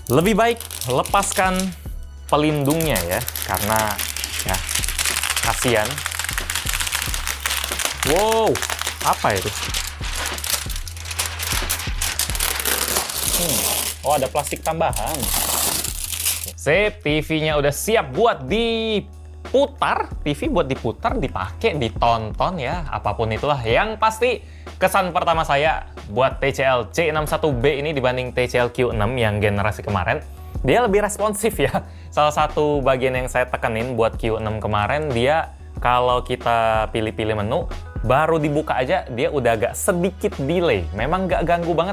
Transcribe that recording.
Lebih baik lepaskan pelindungnya ya, karena ya kasihan. Wow, apa itu? Oh, ada plastik tambahan. Sip, TV-nya udah siap buat diputar. TV buat diputar, dipakai, ditonton ya, apapun itulah. Yang pasti kesan pertama saya buat TCL C61B ini dibanding TCL Q6 yang generasi kemarin, dia lebih responsif ya. Salah satu bagian yang saya tekenin buat Q6 kemarin, dia kalau kita pilih-pilih menu, baru dibuka aja dia udah agak sedikit delay. Memang nggak ganggu banget